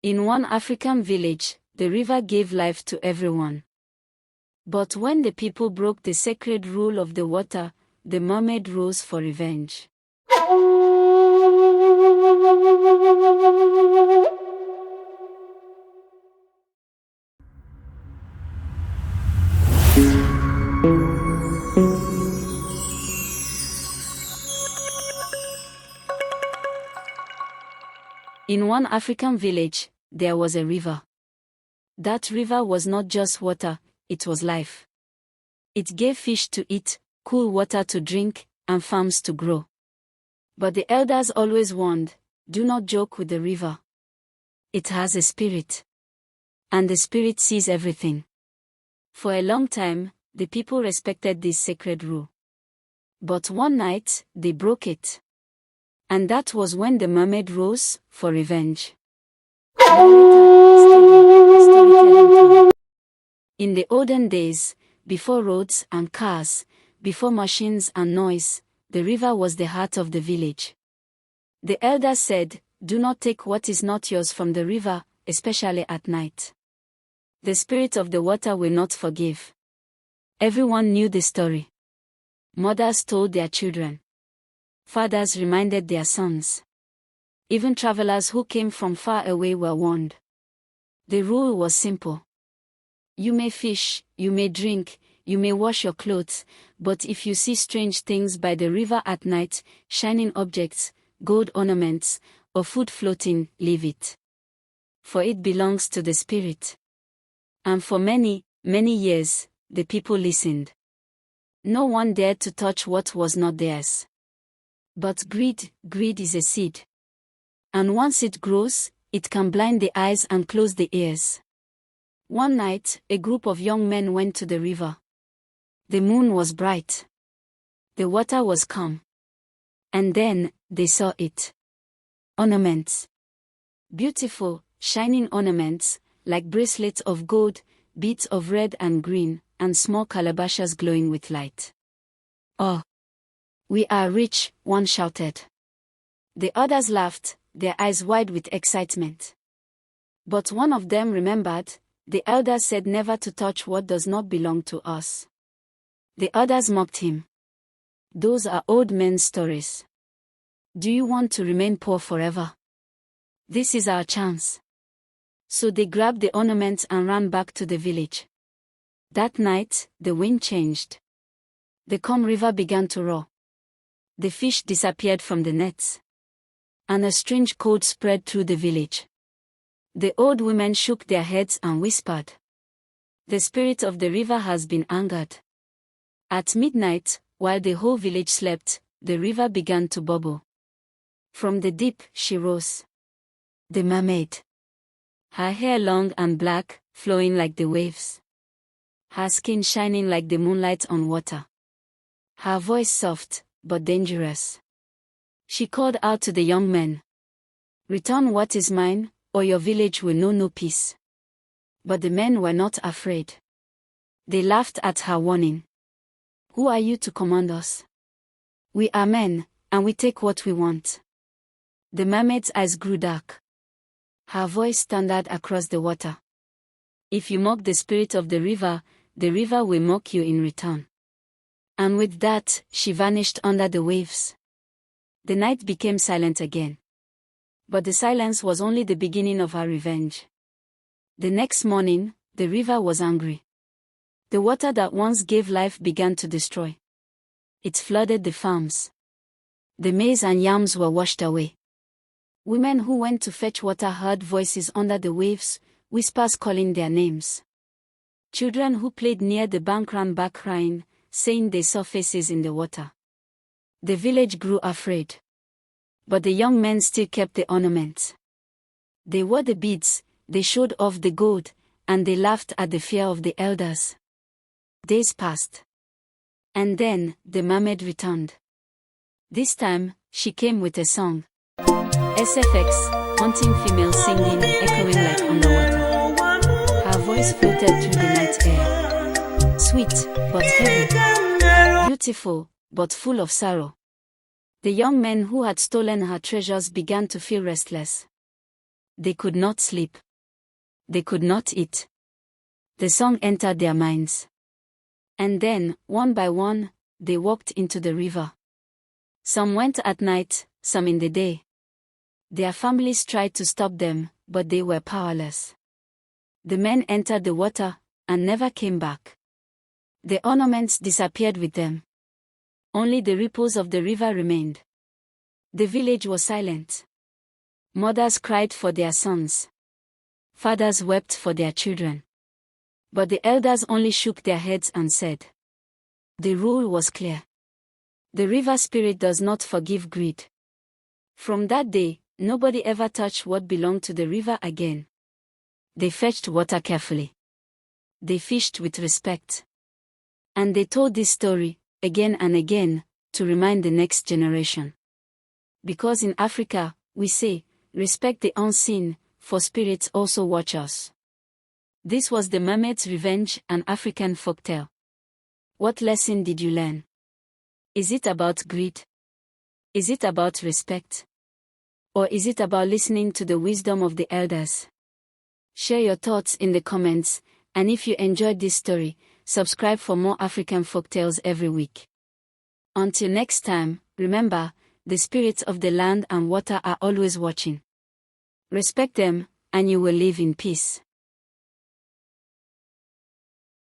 In one African village, the river gave life to everyone. But when the people broke the sacred rule of the water, the mermaid rose for revenge. In one African village, there was a river. That river was not just water, it was life. It gave fish to eat, cool water to drink, and farms to grow. But the elders always warned, do not joke with the river. It has a spirit. And the spirit sees everything. For a long time, the people respected this sacred rule. But one night, they broke it. And that was when the mermaid rose for revenge. In the olden days, before roads and cars, before machines and noise, the river was the heart of the village. The elders said, do not take what is not yours from the river, especially at night. The spirit of the water will not forgive. Everyone knew the story. Mothers told their children. Fathers reminded their sons. Even travelers who came from far away were warned. The rule was simple. You may fish, you may drink, you may wash your clothes, but if you see strange things by the river at night, shining objects, gold ornaments, or food floating, leave it. For it belongs to the spirit. And for many, many years, the people listened. No one dared to touch what was not theirs. But greed is a seed. And once it grows, it can blind the eyes and close the ears. One night, a group of young men went to the river. The moon was bright. The water was calm. And then, they saw it. Ornaments. Beautiful, shining ornaments, like bracelets of gold, beads of red and green, and small calabashes glowing with light. Oh! We are rich, one shouted. The others laughed, their eyes wide with excitement. But one of them remembered, the elders said never to touch what does not belong to us. The others mocked him. Those are old men's stories. Do you want to remain poor forever? This is our chance. So they grabbed the ornaments and ran back to the village. That night, the wind changed. The calm river began to roar. The fish disappeared from the nets. And a strange cold spread through the village. The old women shook their heads and whispered. The spirit of the river has been angered. At midnight, while the whole village slept, the river began to bubble. From the deep, she rose. The mermaid. Her hair long and black, flowing like the waves. Her skin shining like the moonlight on water. Her voice soft, but dangerous. She called out to the young men. Return what is mine, or your village will know no peace. But the men were not afraid. They laughed at her warning. Who are you to command us? We are men, and we take what we want. The mermaid's eyes grew dark. Her voice thundered across the water. If you mock the spirit of the river will mock you in return. And with that, she vanished under the waves. The night became silent again. But the silence was only the beginning of her revenge. The next morning, the river was angry. The water that once gave life began to destroy. It flooded the farms. The maize and yams were washed away. Women who went to fetch water heard voices under the waves, whispers calling their names. Children who played near the bank ran back crying, saying they saw faces in the water. The village grew afraid. But the young men still kept the ornaments. They wore the beads, they showed off the gold, and they laughed at the fear of the elders. Days passed. And then, the mermaid returned. This time, she came with a song. SFX, haunting female singing, echoing like underwater. Her voice floated through the night air. Sweet, but heavy. Beautiful, but full of sorrow. The young men who had stolen her treasures began to feel restless. They could not sleep. They could not eat. The song entered their minds. And then, one by one, they walked into the river. Some went at night, some in the day. Their families tried to stop them, but they were powerless. The men entered the water, and never came back. The ornaments disappeared with them. Only the ripples of the river remained. The village was silent. Mothers cried for their sons. Fathers wept for their children. But the elders only shook their heads and said, the rule was clear. The river spirit does not forgive greed. From that day, nobody ever touched what belonged to the river again. They fetched water carefully. They fished with respect. And they told this story, again and again, to remind the next generation. Because in Africa, we say, respect the unseen, for spirits also watch us. This was The Mermaid's Revenge, an African folktale. What lesson did you learn? Is it about greed? Is it about respect? Or is it about listening to the wisdom of the elders? Share your thoughts in the comments, and if you enjoyed this story, subscribe for more African folktales every week. Until next time, remember, the spirits of the land and water are always watching. Respect them, and you will live in peace.